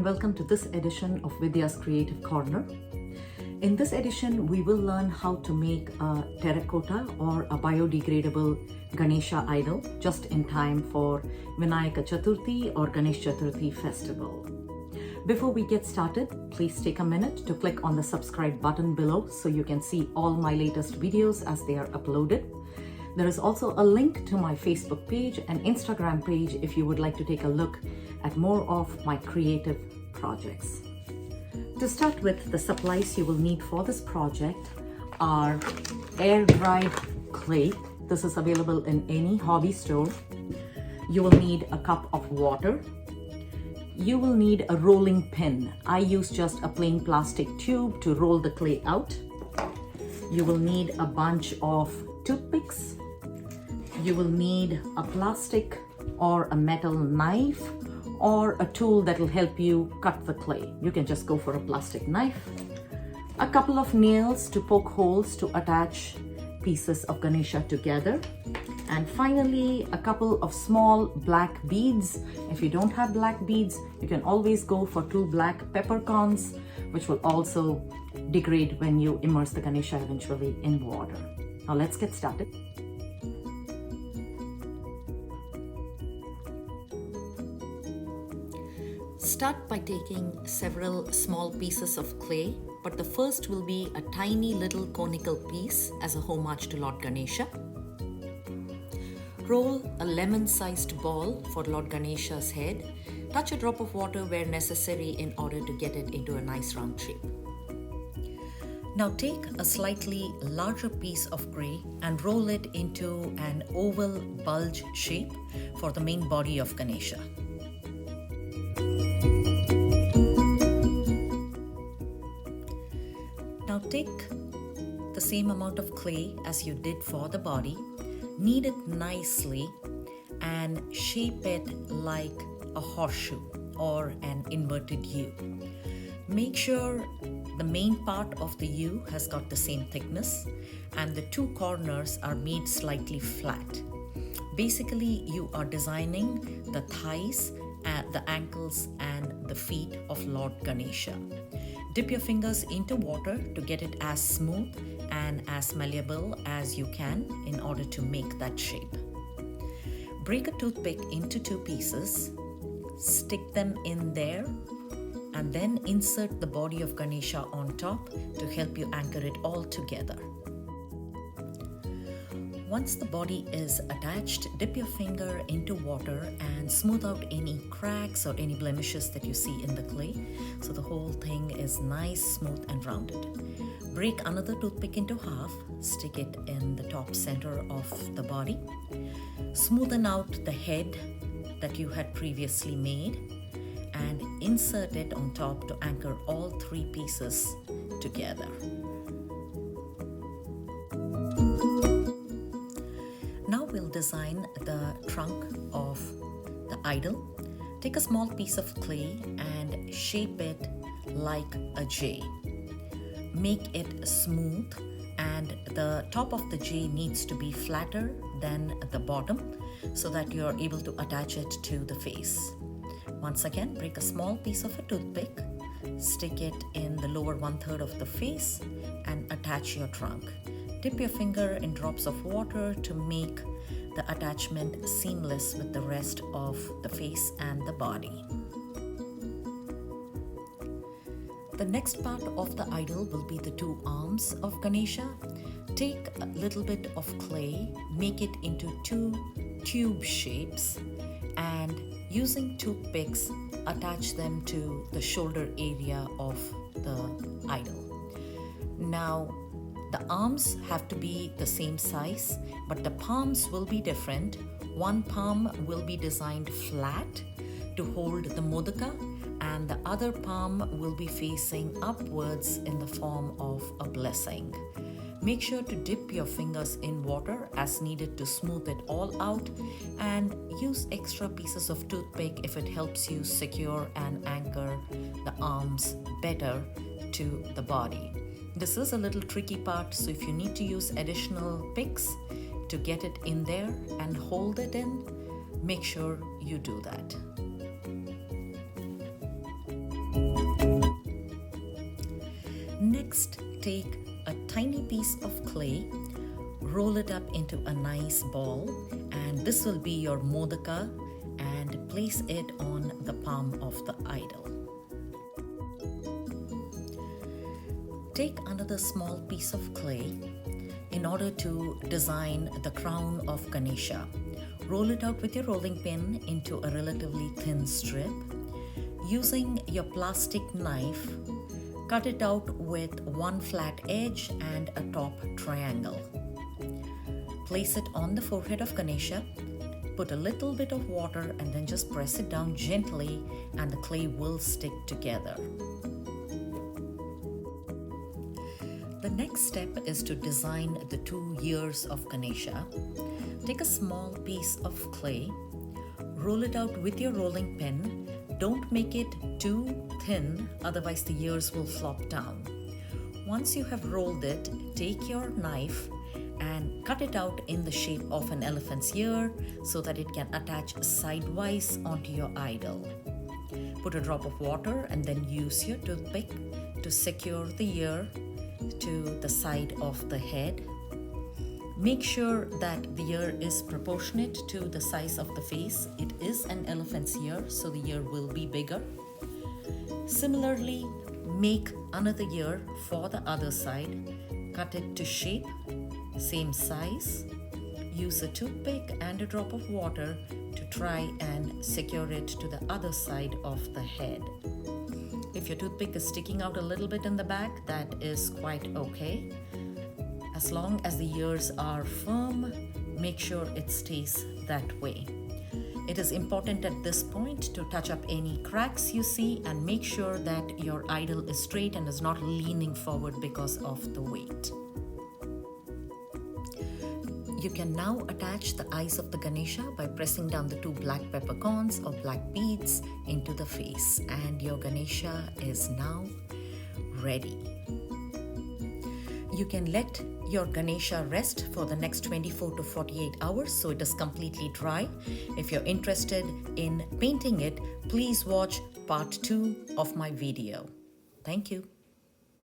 and welcome to this edition of Vidya's Creative Corner. In this edition, we will learn how to make a terracotta or a biodegradable Ganesha idol just in time for Vinayak Chaturthi or Ganesh Chaturthi festival. Before we get started, please take a minute to click on the subscribe button below so you can see all my latest videos as they are uploaded. There is also a link to my Facebook page and Instagram page if you would like to take a look at more of my creative projects. To start with, the supplies you will need for this project are air-dried clay. This is available in any hobby store. You will need a cup of water. You will need a rolling pin. I use just a plain plastic tube to roll the clay out. You will need a bunch of toothpicks. You will need a plastic or a metal knife or a tool that will help you cut the clay. You can just go for a plastic knife. A couple of nails to poke holes to attach pieces of Ganesha together. And finally, a couple of small black beads. If you don't have black beads, you can always go for 2 black peppercorns, which will also degrade when you immerse the Ganesha eventually in water. Now let's get started. Start by taking several small pieces of clay, but the first will be a tiny little conical piece as a homage to Lord Ganesha. Roll a lemon-sized ball for Lord Ganesha's head. Touch a drop of water where necessary in order to get it into a nice round shape. Now take a slightly larger piece of clay and roll it into an oval bulge shape for the main body of Ganesha. Now take the same amount of clay as you did for the body, knead it nicely and shape it like a horseshoe or an inverted U. Make sure the main part of the U has got the same thickness and the 2 corners are made slightly flat. Basically, you are designing the thighs, the ankles and the feet of Lord Ganesha. Dip your fingers into water to get it as smooth and as malleable as you can in order to make that shape. Break a toothpick into 2 pieces, stick them in there, and then insert the body of Ganesha on top to help you anchor it all together. Once the body is attached, dip your finger into water and smooth out any cracks or any blemishes that you see in the clay so the whole thing is nice, smooth and rounded. Break another toothpick into half, stick it in the top center of the body. Smoothen out the head that you had previously made and insert it on top to anchor all 3 pieces together. Now we'll design the trunk of the idol. Take a small piece of clay and shape it like a J. Make it smooth and the top of the J needs to be flatter than the bottom so that you're able to attach it to the face. Once again, break a small piece of a toothpick, stick it in the lower 1/3 of the face and attach your trunk. Dip your finger in drops of water to make the attachment seamless with the rest of the face and the body. The next part of the idol will be the 2 arms of Ganesha. Take a little bit of clay, make it into 2 tube shapes and using toothpicks, attach them to the shoulder area of the idol. Now, the arms have to be the same size, but the palms will be different. One palm will be designed flat to hold the modaka, and the other palm will be facing upwards in the form of a blessing. Make sure to dip your fingers in water as needed to smooth it all out, and use extra pieces of toothpick if it helps you secure and anchor the arms better to the body. This is a little tricky part, so if you need to use additional picks to get it in there and hold it in, make sure you do that. Next, take a tiny piece of clay, roll it up into a nice ball, and this will be your modaka, and place it on the palm of the idol. Take another small piece of clay in order to design the crown of Ganesha. Roll it out with your rolling pin into a relatively thin strip. Using your plastic knife, cut it out with one flat edge and a top triangle. Place it on the forehead of Ganesha. Put a little bit of water and then just press it down gently, and the clay will stick together. The next step is to design the 2 ears of Ganesha. Take a small piece of clay, roll it out with your rolling pin. Don't make it too thin, otherwise the ears will flop down. Once you have rolled it, take your knife and cut it out in the shape of an elephant's ear so that it can attach sidewise onto your idol. Put a drop of water and then use your toothpick to secure the ear to the side of the head. Make sure that the ear is proportionate to the size of the face. It is an elephant's ear, so the ear will be bigger. Similarly, make another ear for the other side. Cut it to shape, same size. Use a toothpick and a drop of water to try and secure it to the other side of the head. If your toothpick is sticking out a little bit in the back, that is quite okay. As long as the ears are firm, make sure it stays that way. It is important at this point to touch up any cracks you see and make sure that your idol is straight and is not leaning forward because of the weight. You can now attach the eyes of the Ganesha by pressing down the 2 black peppercorns or black beads into the face, and your Ganesha is now ready. You can let your Ganesha rest for the next 24 to 48 hours so it is completely dry. If you're interested in painting it, please watch part 2 of my video. Thank you.